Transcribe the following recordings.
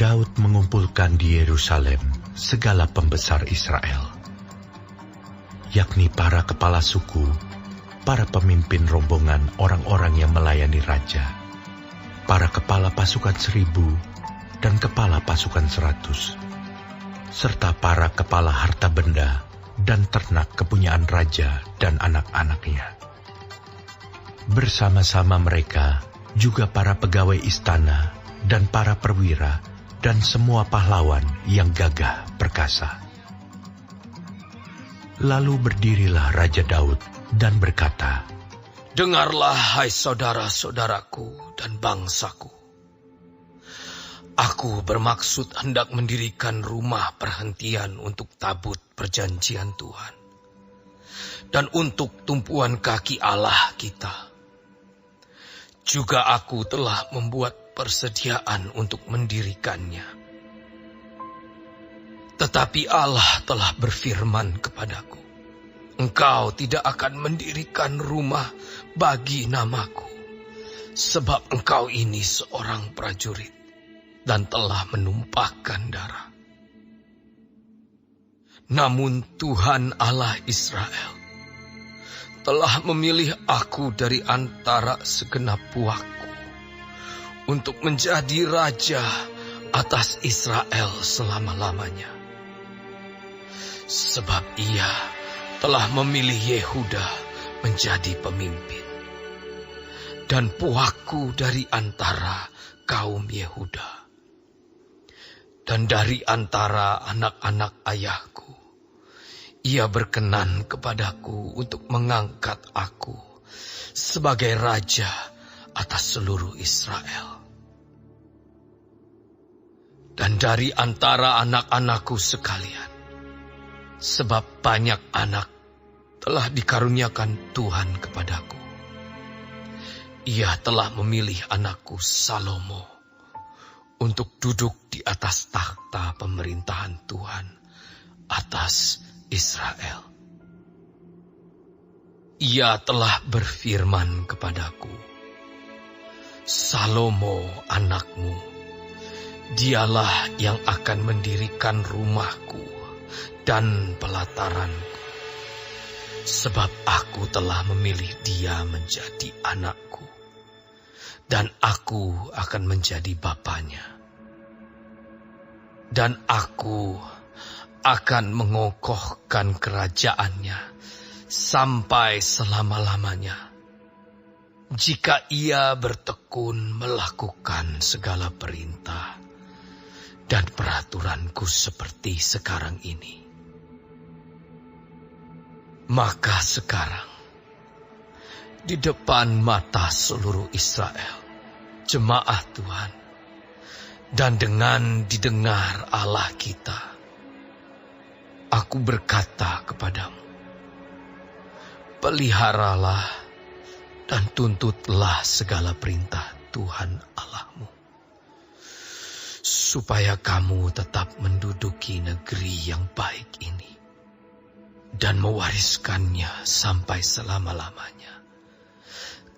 Daud mengumpulkan di Yerusalem segala pembesar Israel, yakni para kepala suku, para pemimpin rombongan orang-orang yang melayani raja, para kepala pasukan 1000 dan kepala pasukan 100, serta para kepala harta benda dan ternak kepunyaan raja dan anak-anaknya. Bersama-sama mereka juga para pegawai istana dan para perwira dan semua pahlawan yang gagah perkasa. Lalu berdirilah Raja Daud dan berkata, "Dengarlah, hai saudara-saudaraku dan bangsaku. Aku bermaksud hendak mendirikan rumah perhentian untuk tabut perjanjian Tuhan dan untuk tumpuan kaki Allah kita. Juga aku telah membuat persediaan untuk mendirikannya. Tetapi Allah telah berfirman kepadaku, Engkau tidak akan mendirikan rumah bagi namaku, sebab engkau ini seorang prajurit dan telah menumpahkan darah. Namun Tuhan Allah Israel telah memilih aku dari antara segenap puakku untuk menjadi raja atas Israel selama-lamanya. Sebab ia telah memilih Yehuda menjadi pemimpin, dan puakku dari antara kaum Yehuda, dan dari antara anak-anak ayahku. Ia berkenan kepadaku untuk mengangkat aku sebagai raja atas seluruh Israel. Dan dari antara anak-anakku sekalian, sebab banyak anak telah dikaruniakan Tuhan kepadaku, Ia telah memilih anakku Salomo untuk duduk di atas takhta pemerintahan Tuhan atas Israel. Ia telah berfirman kepadaku, Salomo anakmu, dialah yang akan mendirikan rumahku dan pelataranku, sebab aku telah memilih dia menjadi anakku, dan aku akan menjadi bapanya. Dan aku akan mengokohkan kerajaannya sampai selama-lamanya, jika ia bertekun melakukan segala perintah dan peraturanku seperti sekarang ini. Maka sekarang, di depan mata seluruh Israel, jemaah Tuhan, dan dengan didengar Allah kita, aku berkata kepadamu, peliharalah dan tuntutlah segala perintah Tuhan Allahmu, supaya kamu tetap menduduki negeri yang baik ini dan mewariskannya sampai selama-lamanya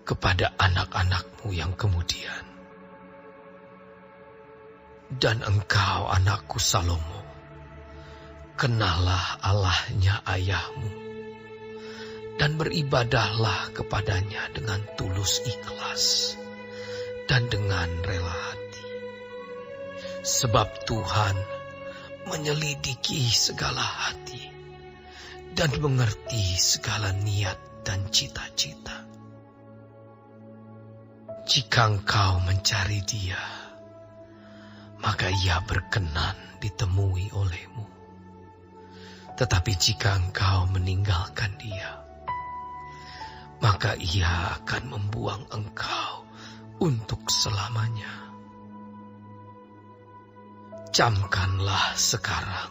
kepada anak-anakmu yang kemudian. Dan engkau, anakku Salomo, kenallah Allahnya ayahmu, dan beribadahlah kepadanya dengan tulus ikhlas dan dengan rela hati. Sebab Tuhan menyelidiki segala hati dan mengerti segala niat dan cita-cita. Jika engkau mencari Dia, maka Ia berkenan ditemui olehmu. Tetapi jika engkau meninggalkan Dia, maka Ia akan membuang engkau untuk selamanya. Camkanlah sekarang,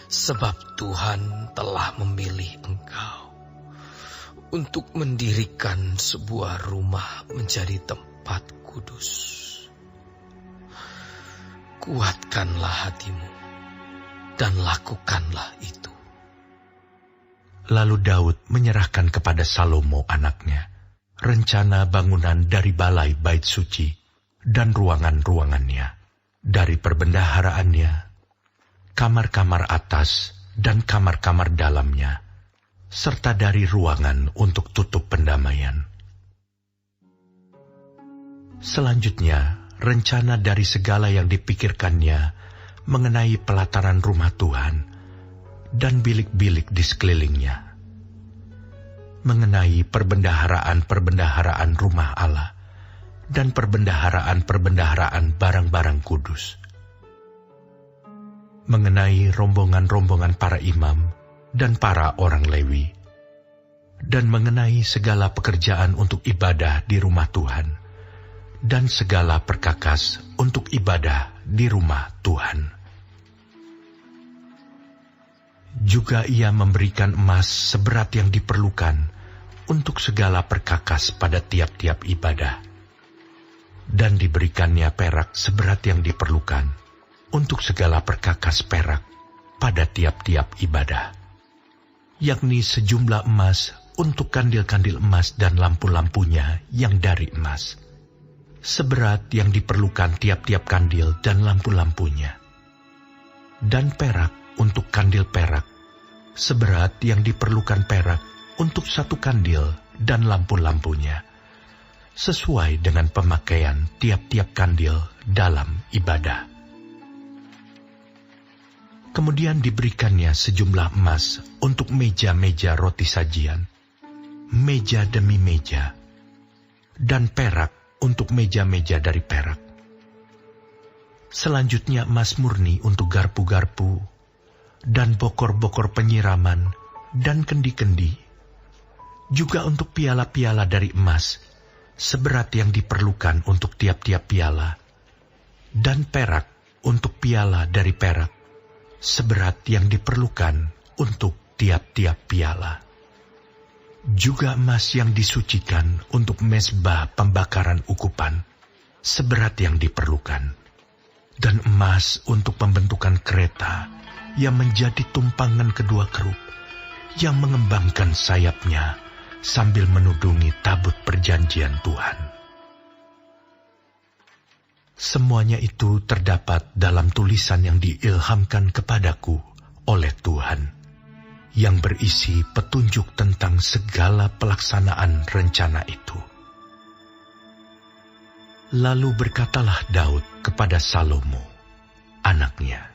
sebab Tuhan telah memilih engkau untuk mendirikan sebuah rumah menjadi tempat kudus. Kuatkanlah hatimu dan lakukanlah itu. Lalu Daud menyerahkan kepada Salomo anaknya rencana bangunan dari balai bait suci dan ruangan-ruangannya, Dari perbendaharaannya, kamar-kamar atas dan kamar-kamar dalamnya, serta dari ruangan untuk tutup pendamaian. Selanjutnya, rencana dari segala yang dipikirkannya mengenai pelataran rumah Tuhan dan bilik-bilik di sekelilingnya, mengenai perbendaharaan-perbendaharaan rumah Allah dan perbendaharaan-perbendaharaan barang-barang kudus, mengenai rombongan-rombongan para imam dan para orang Lewi, dan mengenai segala pekerjaan untuk ibadah di rumah Tuhan, dan segala perkakas untuk ibadah di rumah Tuhan. Juga ia memberikan emas seberat yang diperlukan untuk segala perkakas pada tiap-tiap ibadah, dan diberikannya perak seberat yang diperlukan untuk segala perkakas perak pada tiap-tiap ibadah, yakni sejumlah emas untuk kandil-kandil emas dan lampu-lampunya yang dari emas, seberat yang diperlukan tiap-tiap kandil dan lampu-lampunya, dan perak untuk kandil perak, seberat yang diperlukan perak untuk satu kandil dan lampu-lampunya, sesuai dengan pemakaian tiap-tiap kandil dalam ibadah. Kemudian diberikannya sejumlah emas untuk meja-meja roti sajian, meja demi meja, dan perak untuk meja-meja dari perak. Selanjutnya emas murni untuk garpu-garpu, dan bokor-bokor penyiraman, dan kendi-kendi, juga untuk piala-piala dari emas, seberat yang diperlukan untuk tiap-tiap piala, dan perak untuk piala dari perak, seberat yang diperlukan untuk tiap-tiap piala. Juga emas yang disucikan untuk mezbah pembakaran ukupan, seberat yang diperlukan, dan emas untuk pembentukan kereta yang menjadi tumpangan kedua kerub, yang mengembangkan sayapnya sambil menudungi tabut perjanjian Tuhan. Semuanya itu terdapat dalam tulisan yang diilhamkan kepadaku oleh Tuhan, yang berisi petunjuk tentang segala pelaksanaan rencana itu. Lalu berkatalah Daud kepada Salomo, anaknya,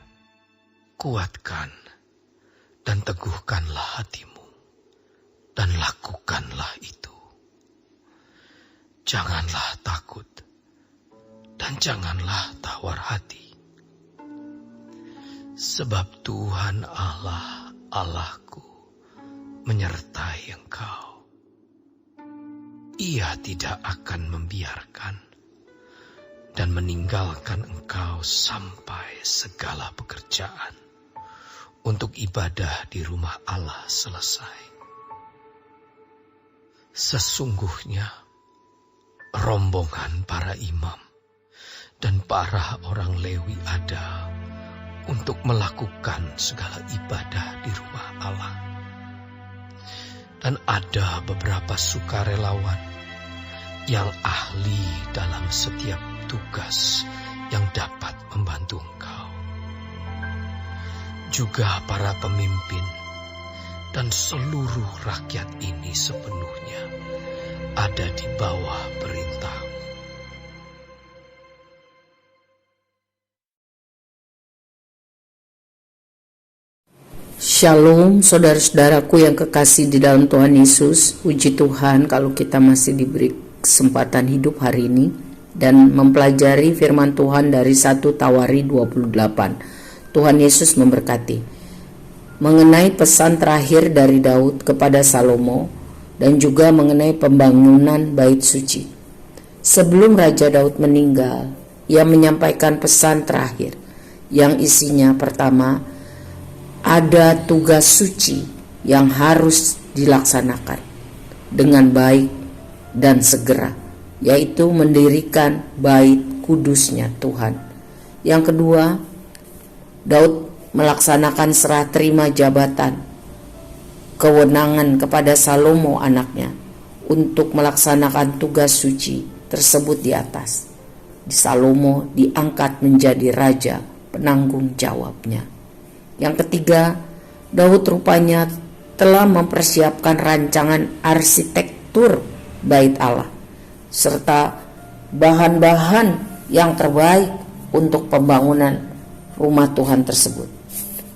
kuatkan dan teguhkanlah hatimu, dan lakukanlah itu. Janganlah takut, dan janganlah tawar hati. Sebab Tuhan Allah, Allahku, menyertai engkau. Ia tidak akan membiarkan dan meninggalkan engkau sampai segala pekerjaan untuk ibadah di rumah Allah selesai. Sesungguhnya rombongan para imam dan para orang Lewi ada untuk melakukan segala ibadah di rumah Allah. Dan ada beberapa sukarelawan yang ahli dalam setiap tugas yang dapat membantu engkau. Juga para pemimpin dan seluruh rakyat ini sepenuhnya ada di bawah perintahmu. Shalom saudara-saudaraku yang kekasih di dalam Tuhan Yesus. Puji Tuhan kalau kita masih diberi kesempatan hidup hari ini dan mempelajari firman Tuhan dari 1 Tawari 28. Tuhan Yesus memberkati. Mengenai pesan terakhir dari Daud kepada Salomo dan juga mengenai pembangunan bait suci. Sebelum Raja Daud meninggal, ia menyampaikan pesan terakhir yang isinya pertama, ada tugas suci yang harus dilaksanakan dengan baik dan segera, yaitu mendirikan bait kudusnya Tuhan. Yang kedua, Daud melaksanakan serah terima jabatan kewenangan kepada Salomo anaknya untuk melaksanakan tugas suci tersebut di atas. Salomo diangkat menjadi raja penanggung jawabnya. Yang ketiga, Daud rupanya telah mempersiapkan rancangan arsitektur bait Allah serta bahan-bahan yang terbaik untuk pembangunan rumah Tuhan tersebut.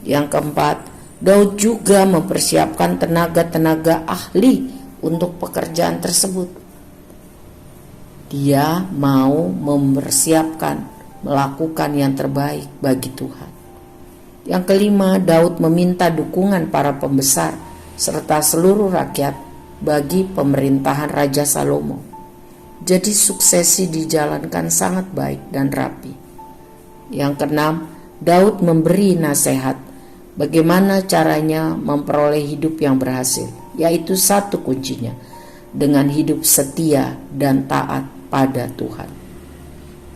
Yang keempat, Daud juga mempersiapkan tenaga-tenaga ahli untuk pekerjaan tersebut. Dia mau mempersiapkan, melakukan yang terbaik bagi Tuhan. Yang kelima, Daud meminta dukungan para pembesar serta seluruh rakyat bagi pemerintahan Raja Salomo. Jadi suksesi dijalankan sangat baik dan rapi. Yang keenam, Daud memberi nasihat bagaimana caranya memperoleh hidup yang berhasil, yaitu satu kuncinya, dengan hidup setia dan taat pada Tuhan.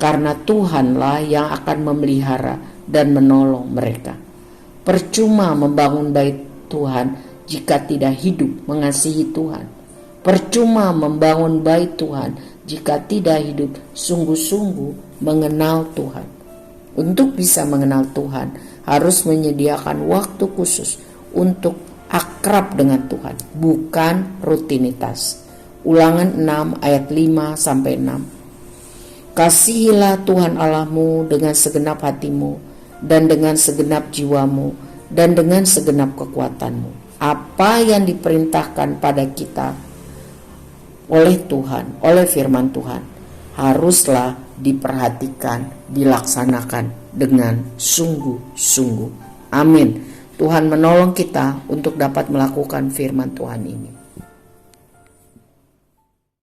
Karena Tuhanlah yang akan memelihara dan menolong mereka. Percuma membangun bait Tuhan jika tidak hidup mengasihi Tuhan. Percuma membangun bait Tuhan jika tidak hidup sungguh-sungguh mengenal Tuhan. Untuk bisa mengenal Tuhan, harus menyediakan waktu khusus untuk akrab dengan Tuhan, bukan rutinitas. Ulangan 6 ayat 5-6. Kasihilah Tuhan Allahmu dengan segenap hatimu dan dengan segenap jiwamu dan dengan segenap kekuatanmu. Apa yang diperintahkan pada kita oleh Tuhan, oleh firman Tuhan, haruslah diperhatikan, dilaksanakan dengan sungguh-sungguh. Amin. Tuhan menolong kita untuk dapat melakukan firman Tuhan ini.